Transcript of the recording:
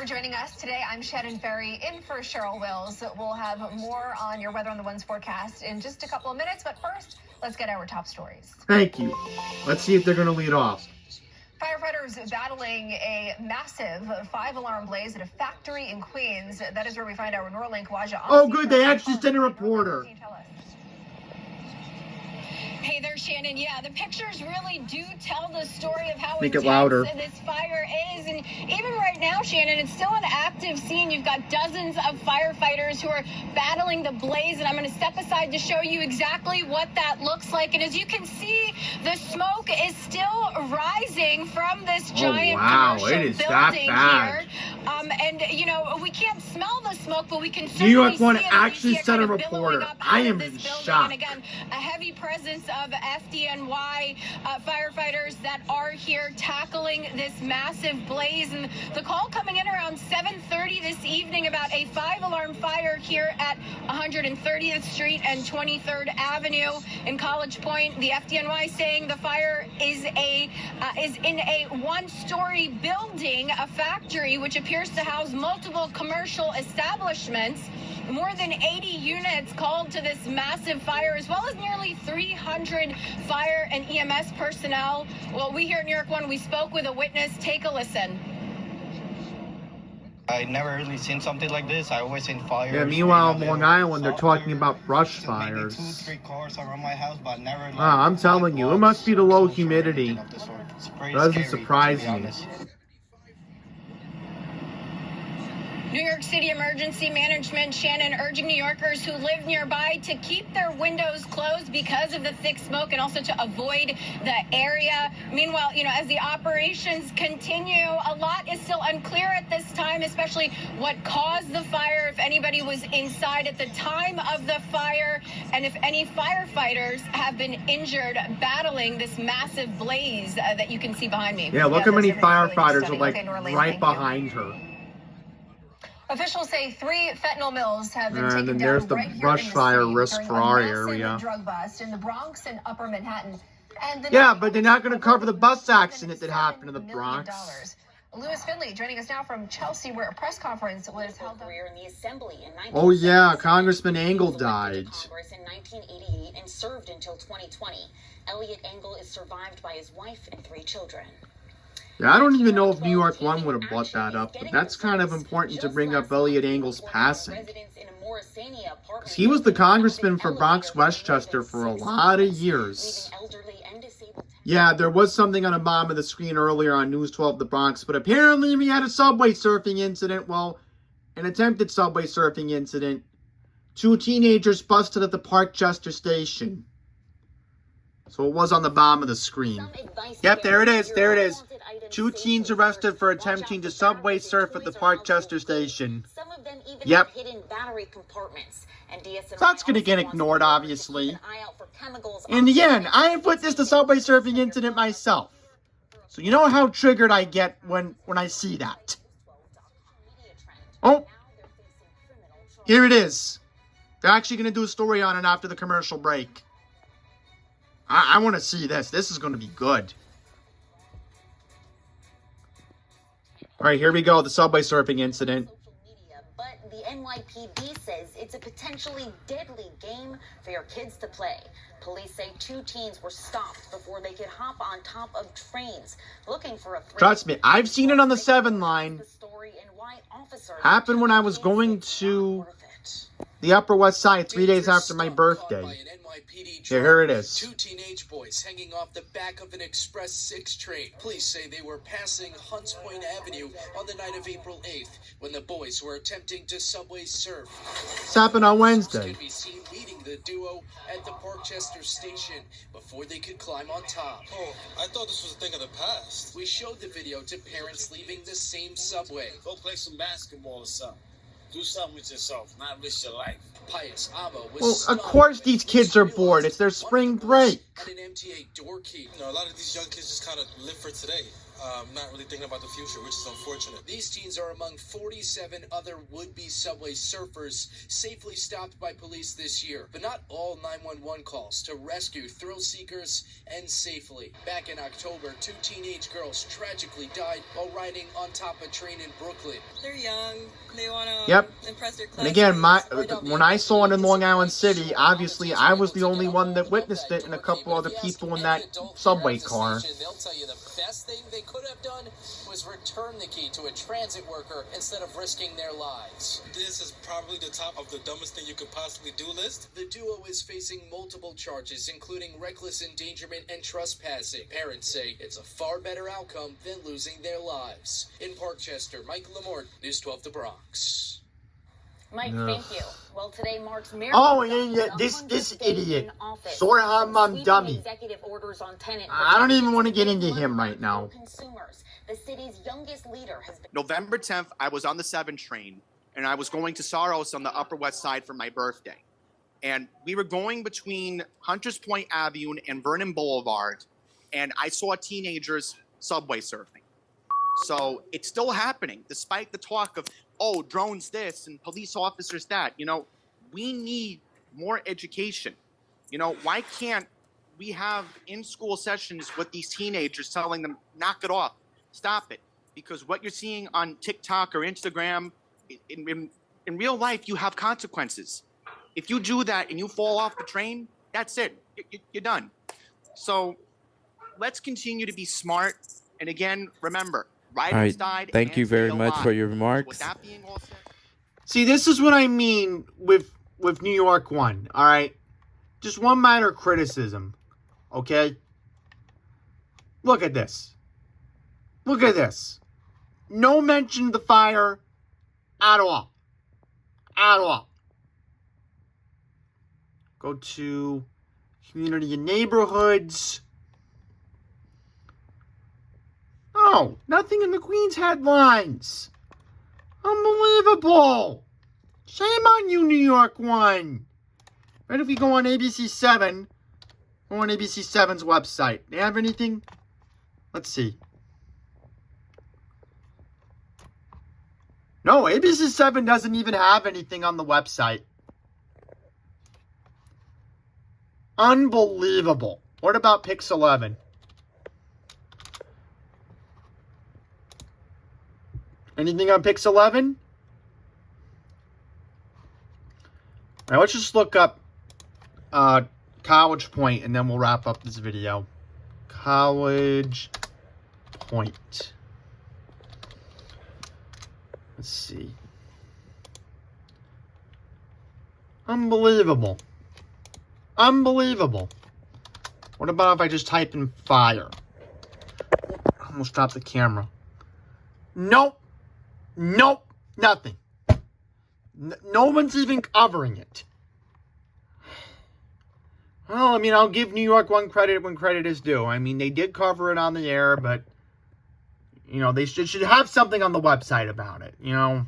joining us today. I'm Shannon Ferry in for Cheryl Wills. We'll have more on your Weather on the Ones forecast in just a couple of minutes, but first, let's get our top stories. Thank you. Let's see if they're going to lead off. Firefighters battling a massive 5-alarm blaze at a factory in Queens. That is where we find our Norlink Waja. Oh, good. They actually sent a reporter. Hey there, Shannon. Yeah, the pictures really do tell the story of how Make it louder. This fire is. And even right now, Shannon, it's still an active scene. You've got dozens of firefighters who are battling the blaze. And I'm going to step aside to show you exactly what that looks like. And as you can see, the smoke is still rising from this giant commercial it is building that bad. here. And, you know, we can't smell the smoke, but we can New York certainly One see it. actually You see it sent a kind of billowing reporter. up I out am of in this building. shock. And again, a heavy presence of FDNY firefighters that are here tackling this massive blaze. And the call coming in around 7:30 this evening about a 5-alarm fire here at 130th Street and 23rd Avenue in College Point. The FDNY saying the fire is in a 1-story building, a factory which appears to house multiple commercial establishments. More than 80 units called to this massive fire, as well as nearly 300 fire and EMS personnel. Well, we here at New York One, we spoke with a witness. Take a listen. I never really seen something like this. I always seen fires. Yeah, meanwhile, in Long Island, they're talking about brush fires. Maybe 2-3 cars around my house, but never. Like, I'm telling you, it must be the low humidity. It doesn't surprise me. New York City Emergency Management, Shannon, urging New Yorkers who live nearby to keep their windows closed because of the thick smoke and also to avoid the area. Meanwhile, you know, as the operations continue, a lot is still unclear at this time, especially what caused the fire, if anybody was inside at the time of the fire, and if any firefighters have been injured battling this massive blaze that you can see behind me. Yeah, look how many firefighters are like right behind her. Officials say 3 fentanyl mills have been And taken then down there's the right here brush in the fire city risk during for a our massive area. drug bust in the Bronx and Upper Manhattan. And the Yeah, but they're not going to cover the bus accident that happened in the Bronx. Lewis Finley joining us now from Chelsea, where a press conference was held. In the assembly in Oh yeah, Congressman Engel died. Congress in 1988 and served until 2020. Elliot Engel is survived by his wife and 3 children. Yeah, I don't even know if New York One would have brought that up, but that's kind of important to bring up Elliot Engel's passing. Because he was the congressman for Bronx Westchester for a lot of years. Yeah, there was something on the bottom of the screen earlier on News 12 The Bronx, but apparently we had a subway surfing incident. Well, an attempted subway surfing incident. 2 teenagers busted at the Parkchester station. So it was on the bottom of the screen. Yep, there it is. There it is. 2 teens arrested for attempting to subway surf at the Parkchester station. Yep. So that's going to get ignored, obviously. In the end, I put this to subway surfing incident myself. So you know how triggered I get when I see that. Oh. Here it is. They're actually going to do a story on it after the commercial break. I want to see this. This is going to be good. All right, here we go. The subway surfing incident. But the NYPD says it's a potentially deadly game for your kids to play. Police say 2 teens were stopped before they could hop on top of trains, looking for a threat. Trust me, I've seen it on the 7 line. Happened when I was going to the Upper West Side 3 days after my birthday. Yeah, here it is. 2 teenage boys hanging off the back of an Express 6 train. Police say they were passing Hunts Point Avenue on the night of April 8th when the boys were attempting to subway surf. This happened on Wednesday. Could be seen meeting the duo at the Parkchester station before they could climb on top. Oh, I thought this was a thing of the past. We showed the video to parents leaving the same subway. Go play some basketball or something. Do something with yourself, not risk your life. Pius Amo was Well, of stunned course when these police kids are bored. realized It's their one of spring the boys break. had an MTA door key. You know, a lot of these young kids just kind of live for today. Not really thinking about the future, which is unfortunate. These teens are among 47 other would-be subway surfers safely stopped by police this year. But not all 911 calls to rescue thrill seekers end safely. Back in October, 2 teenage girls tragically died while riding on top of a train in Brooklyn. They're young. They want to Yep. impress their classmates. And again, when I saw it in Long Island City, obviously I was the only one that witnessed it, and a couple other people in that subway car. They'll tell you the best thing they could have done was return the key to a transit worker instead of risking their lives. This is probably the top of the dumbest thing you could possibly do list. The duo is facing multiple charges, including reckless endangerment and trespassing. Parents say it's a far better outcome than losing their lives. In Parkchester, Mike Lamort, News 12 The Bronx. Mike, thank you. Well, today marks Oh, yeah, this idiot. Sorham Dummy. Executive orders on tenant I don't even want to get into him right now. consumers. The city's youngest leader has been November 10th, I was on the 7 train, and I was going to Saros on the Upper West Side for my birthday. And we were going between Hunters Point Avenue and Vernon Boulevard, and I saw teenagers subway surfing. So it's still happening, despite the talk of, oh, drones this and police officers that. You know, we need more education. You know, why can't we have in-school sessions with these teenagers telling them, knock it off, stop it? Because what you're seeing on TikTok or Instagram, in real life, you have consequences. If you do that and you fall off the train, that's it. You're done. So let's continue to be smart. And again, remember, riders died. Thank you very much for your remarks. See, this is what I mean with New York 1, all right? Just one minor criticism, okay? Look at this. Look at this. No mention of the fire at all. At all. Go to community and neighborhoods. Oh, nothing in the Queen's headlines. Unbelievable. Shame on you, New York 1. Right, if we go on ABC 7, go on ABC 7's website. They have anything? Let's see. No, ABC 7 doesn't even have anything on the website. Unbelievable. What about Pix 11? Anything on Pix 11? All right, let's just look up College Point, and then we'll wrap up this video. College Point. Let's see. Unbelievable. Unbelievable. What about if I just type in fire? I almost dropped the camera. Nope. Nope. Nothing. No one's even covering it. Well, I mean, I'll give New York 1 credit when credit is due. I mean, they did cover it on the air, but, you know, they should have something on the website about it, you know.